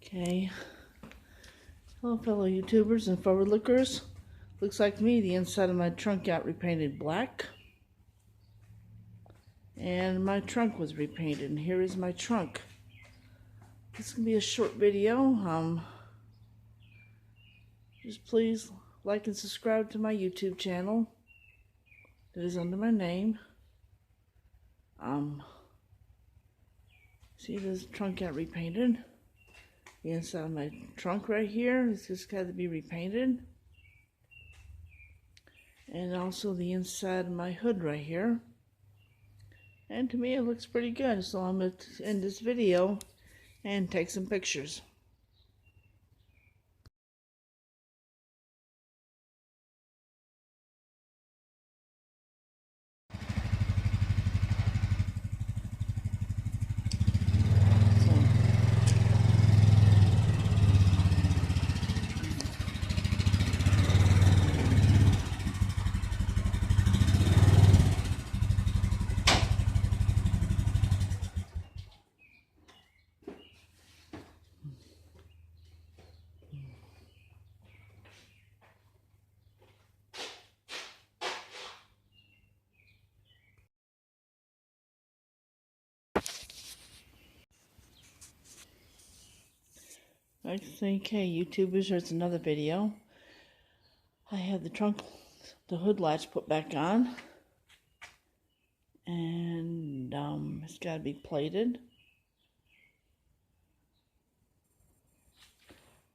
Okay. Hello, fellow YouTubers and forward lookers. Looks like to me the inside of my trunk got repainted black. And my trunk was repainted. And here is my trunk. This can be a short video. Just please like and subscribe to my YouTube channel. It is under my name. See, this trunk got repainted. The inside of my trunk right here, it's just got to be repainted. And also the inside of my hood right here. And to me it looks pretty good, so I'm going to end this video and take some pictures. Like to think, hey YouTubers, there's another video. I had the hood latch put back on. And it's got to be plated.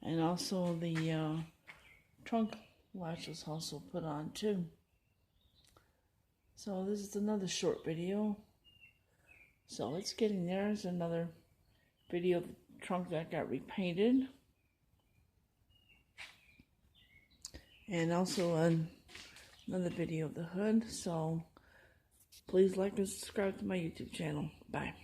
And also the trunk latch was also put on too. So this is another short video. So it's getting there. There's another video of the trunk that got repainted. And also another video of the hood. So please like and subscribe to my YouTube channel. Bye.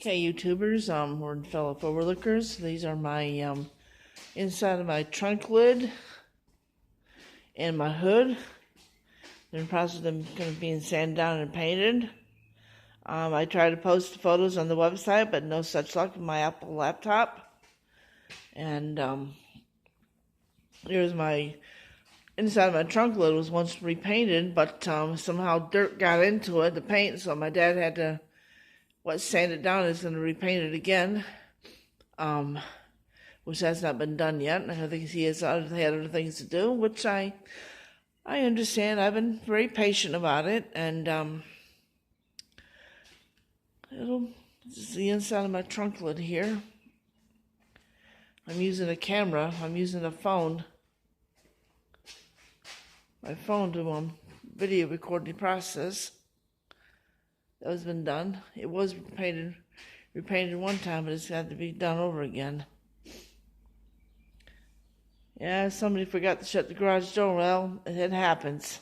Okay, YouTubers, or fellow overlookers, these are my inside of my trunk lid and my hood. They're in the process of them kind of being sanded down and painted. I tried to post the photos on the website, but no such luck with my Apple laptop. And here's my inside of my trunk lid was once repainted, but somehow dirt got into it, the paint, so my dad had to sand it down. Is going to repaint it again, which has not been done yet. I think he had other things to do, which I understand. I've been very patient about it, and this is the inside of my trunk lid here. I'm using a camera. I'm using a phone. My phone to video recording process. That has been done. It was repainted one time, but it's got to be done over again. Yeah, somebody forgot to shut the garage door. Well, it happens.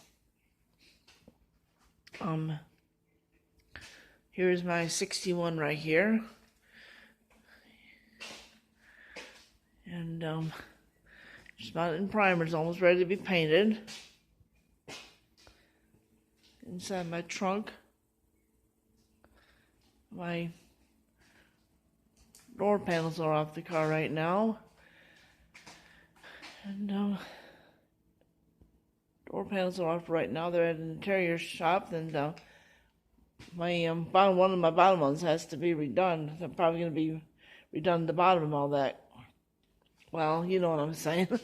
Here's my 61 right here. And just about in primer. It's almost ready to be painted. Inside my trunk. My door panels are off the car right now. And door panels are off right now. They're at an interior shop, and my one of my bottom ones has to be redone. They're probably going to be redone the bottom of all that. Well, you know what I'm saying.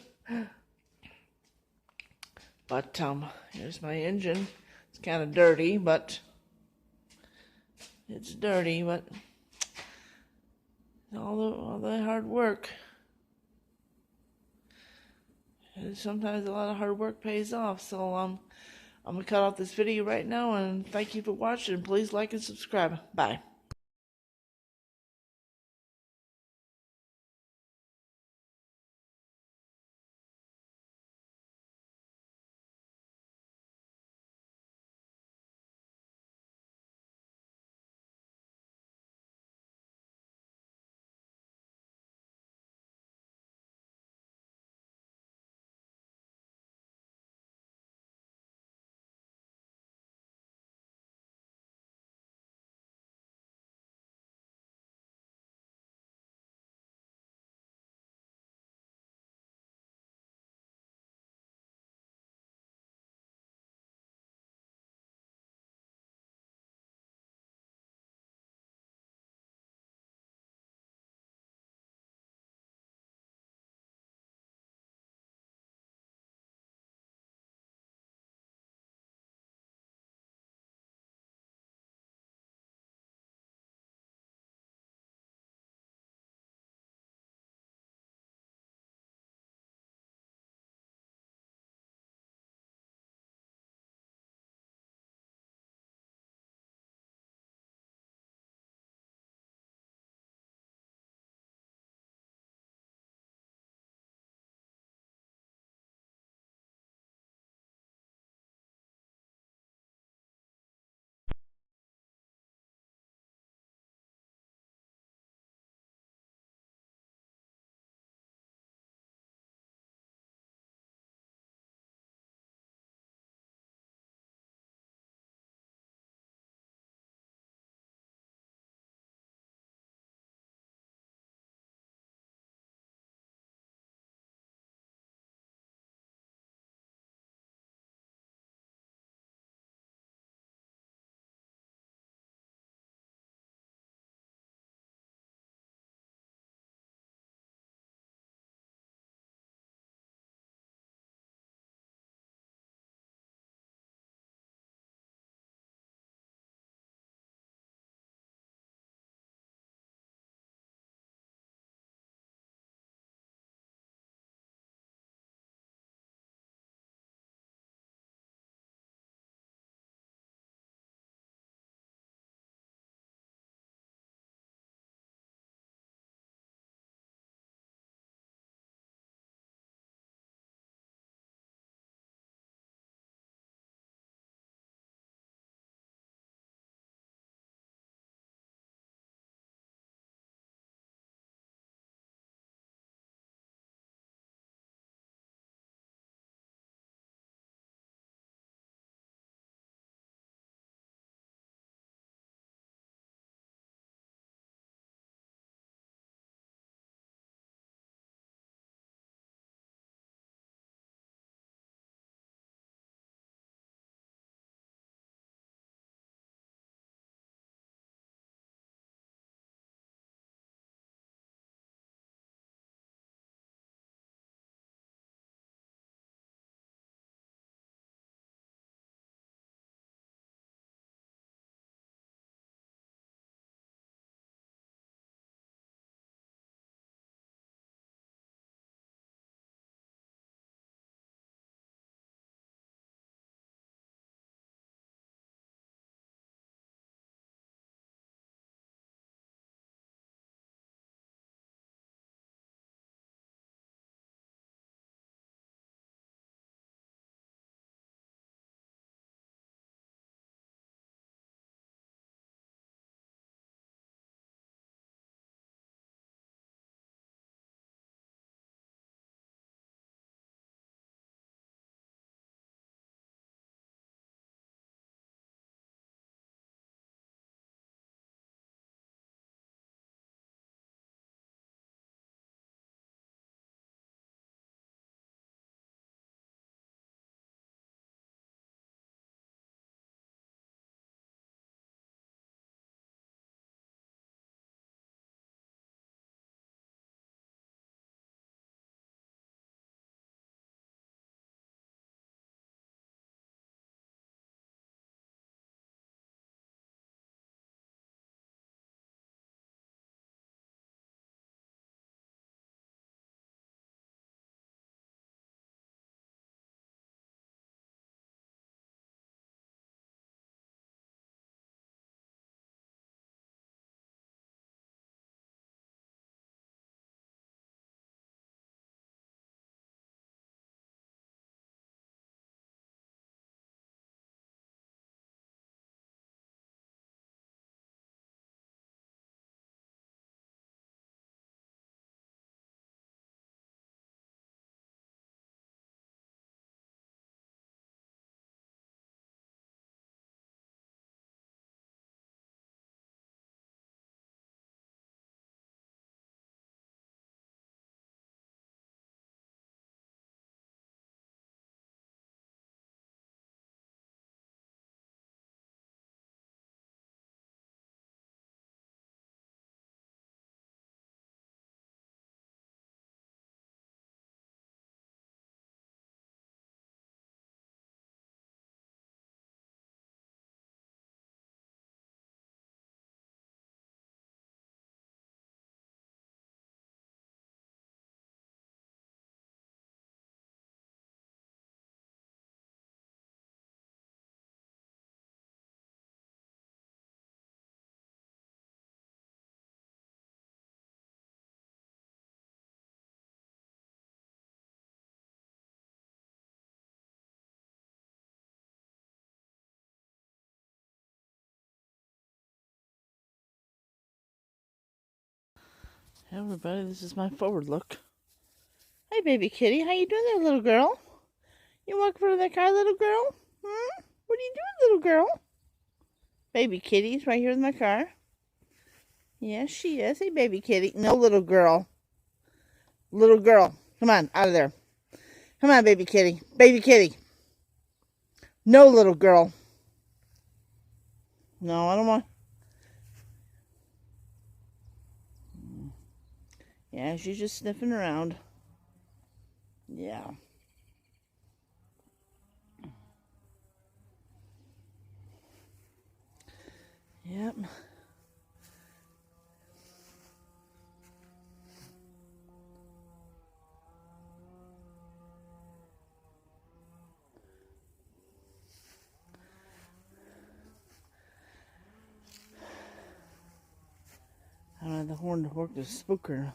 But here's my engine. It's kind of dirty, but all the hard work. And sometimes a lot of hard work pays off. So I'm gonna cut off this video right now, and thank you for watching. Please like and subscribe. Bye. Hey everybody, this is my forward look. Hey baby kitty, how you doing there, little girl? You walk for that car, little girl? What are you doing, little girl? Baby kitty's right here in my car. Yes, she is. Hey baby kitty. No, little girl. Little girl. Come on, out of there. Come on, baby kitty. Baby kitty. No, little girl. No, I don't want... Yeah, she's just sniffing around. Yeah. Yep. I don't have the horn to work the spooker.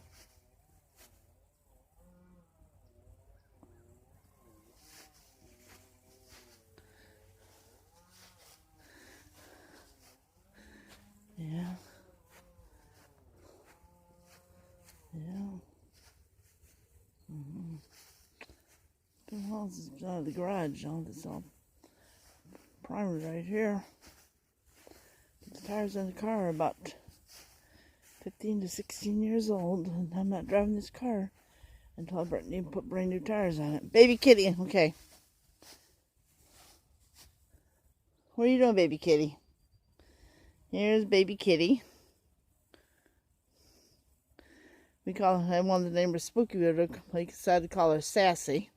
Yeah. Yeah. The house is out of the garage. All this all primed right here. The tires on the car are about 15 to 16 years old, and I'm not driving this car until I need to put brand new tires on it. Baby kitty, okay. What are you doing, baby kitty? Here's baby kitty. We call her, I wanted the name of Spooky, we decided to call her Sassy.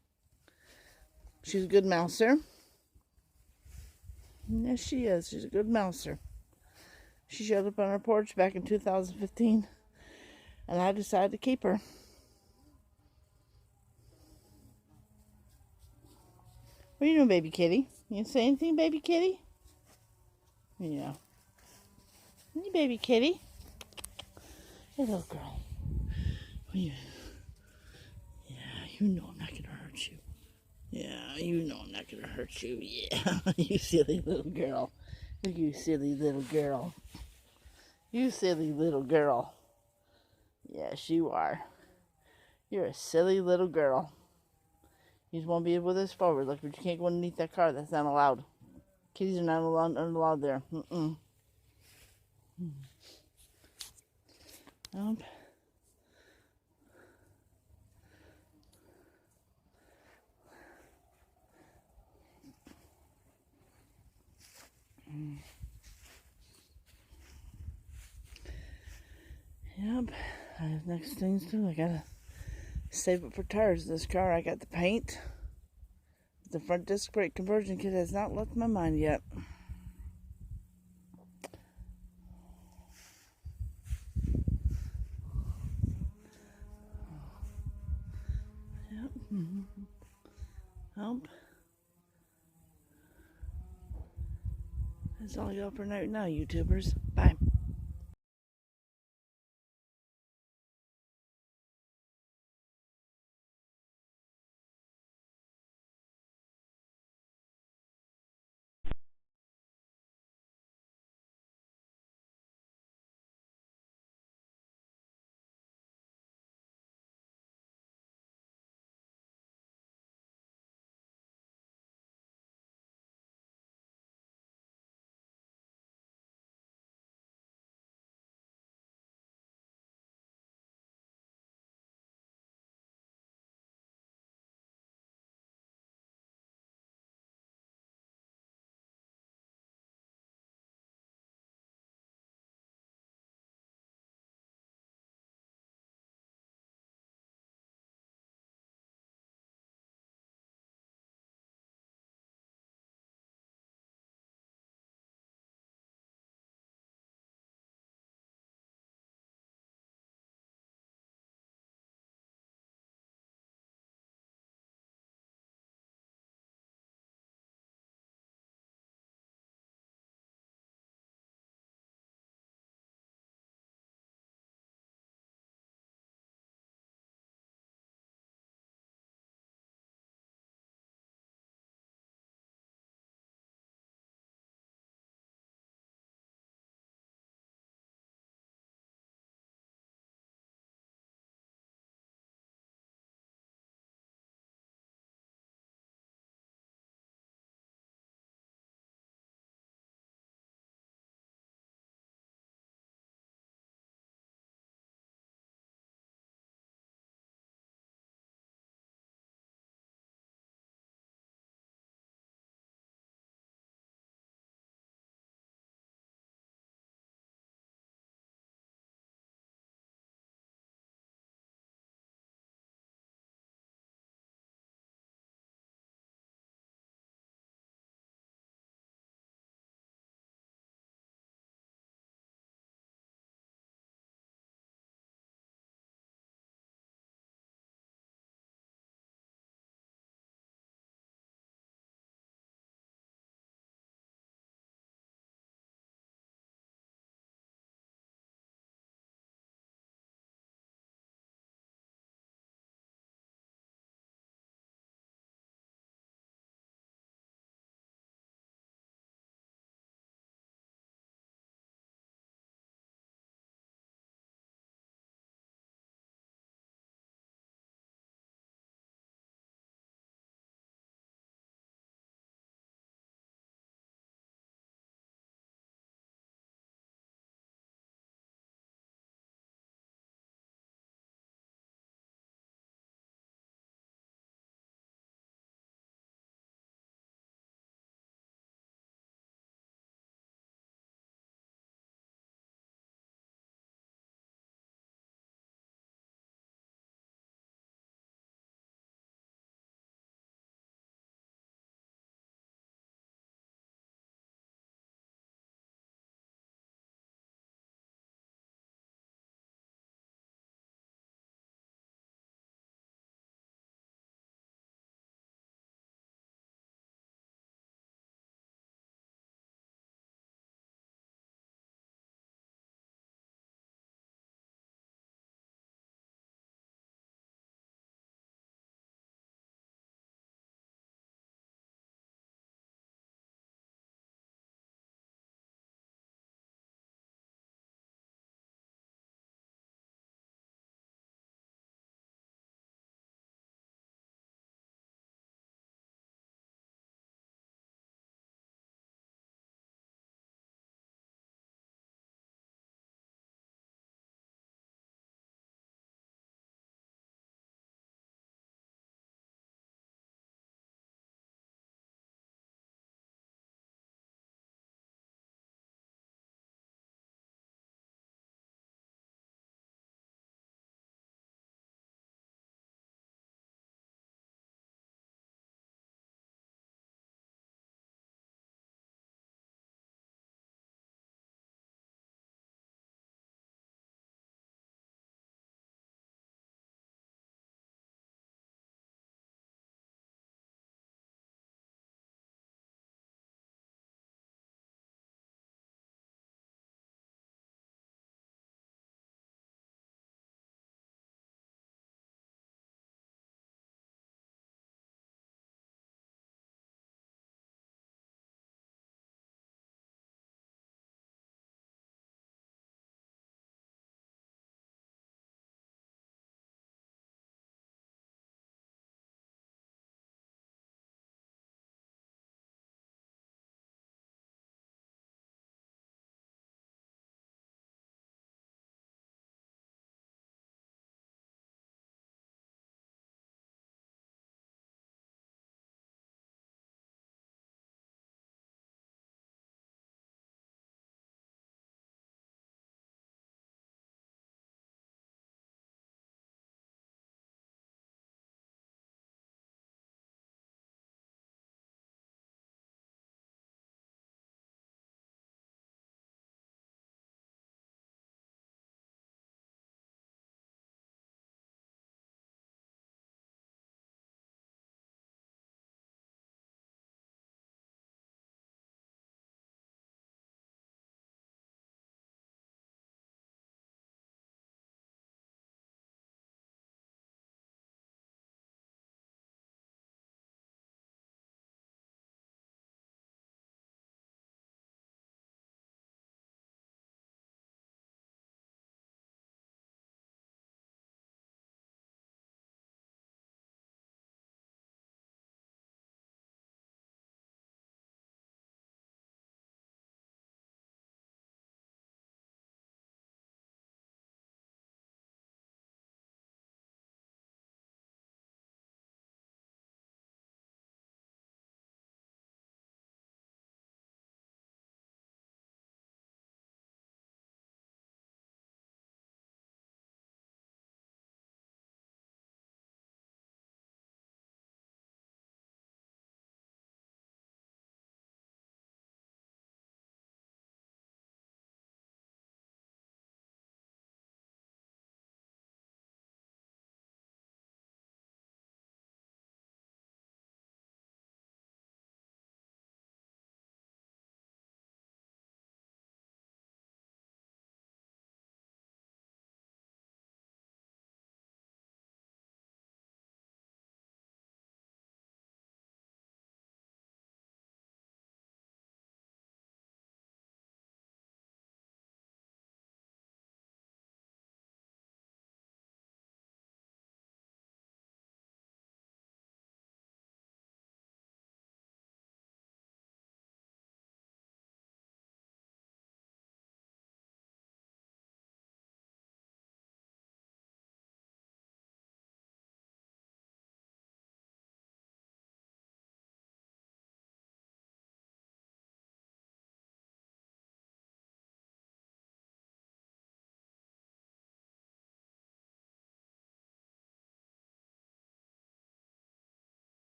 She's a good mouser. Yes, she is. She's a good mouser. She showed up on our porch back in 2015, and I decided to keep her. What are you doing, baby kitty? You say anything, baby kitty? Yeah. Hey, baby kitty. Hey, little girl. Yeah, you know I'm not going to hurt you. Yeah, you know I'm not going to hurt you. Yeah, you silly little girl. You silly little girl. You silly little girl. Yes, you are. You're a silly little girl. You just want to be with us forward. Look, but you can't go underneath that car. That's not allowed. Kitties are not allowed there. Nope. Yep. I have next things too. I gotta save up for tires. This car, I got the paint. The front disc brake conversion kit has not left my mind yet. Yep. Nope. That's all I got for right now, YouTubers.